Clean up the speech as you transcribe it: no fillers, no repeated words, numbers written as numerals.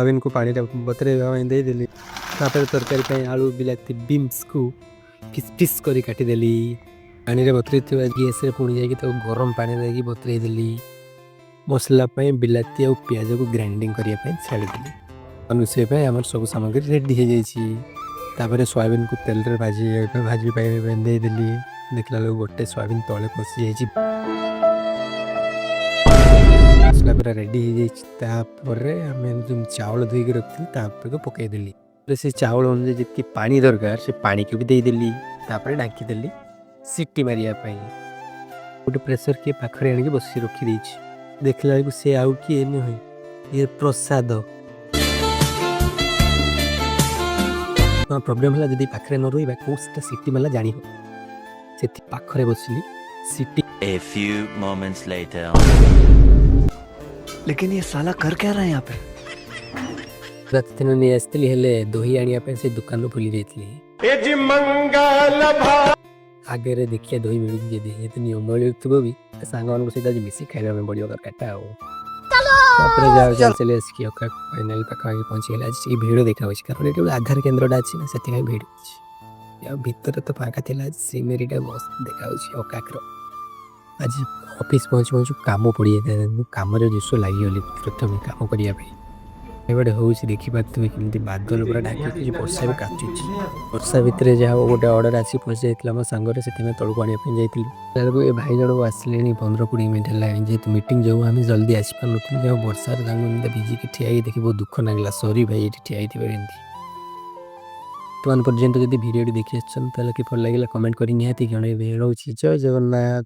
Soybean को पानी बतरेवा देदेली तरकारी आलू बिलाती बीन्स को फिस फिस कर काटिदेली पानी बतरे गैस पुणी जा गरम पानी देकी बतरे देली मसला बिलाती और पियाज को ग्राइंडिंग करने छाड़ीदी अनुसार आम सब सामग्री रेडी हो जापर सोयाबीन को तेल रे भाजी देदेली देखला लोग गोटे सोयाबीन तले पशि मसला पूरा रेडी हो जाम चावल धोईक रखी को पकईदेली से चावल अनुसार जी पानी दरकार से पानी को भी देदेली ढाकीदेली सीटी मारे गोटे प्रेसर किए पाखे आनिक बस रखी देखला से आउ किए नुहे ये प्रसाद प्रोब्लेम है जब पाखे न रही कौटा सीटी माला जानी हो से पाखे बसली सीटी A few moments later. लेकिन ये साला कर क्या रहा है यहाँ पे? रात दिन नहीं आसती हेले दही आनिया से दुकान भूली जाती आगे रे देखिए दही मिलूँ जे तो नियम मिलूब भी सांग मान सहित आज मिसी खाइबा में पड़ो तरकाटा चले फाइनाल पाखापाखि पहुँचीगला आज भिड़ देखा कारण ये आधार केन्द्रटा अच्छी ना से भिड़ भितर तो फाँका थी सीमेरीटा मस्त देखा अकाक्र आज ऑफिस पहुँचु पहुँचु काम पड़ जाता कम जोश लगिगली प्रथम कम करने हूँ देखिपे कमी बादल पूरा ढाकी वर्षा भी काचुची वर्षा भितर जहाँ गोटे अर्डर आसी पहुँच जाता मो सांगे से तौक आने जाइलु ये भाई जन आसिले 15-20 मिनट है जेहतु मीटिंग जो आम जल्दी आसपार ना वर्षा भिजिकी ठिया देखिए बहुत दुख लगला सॉरी भाई ये ठिया बर्तमान पर्यंत जब भिडियो देखी किपर लगे कमेंट कर निहाती जन रोचे जय जगन्नाथ।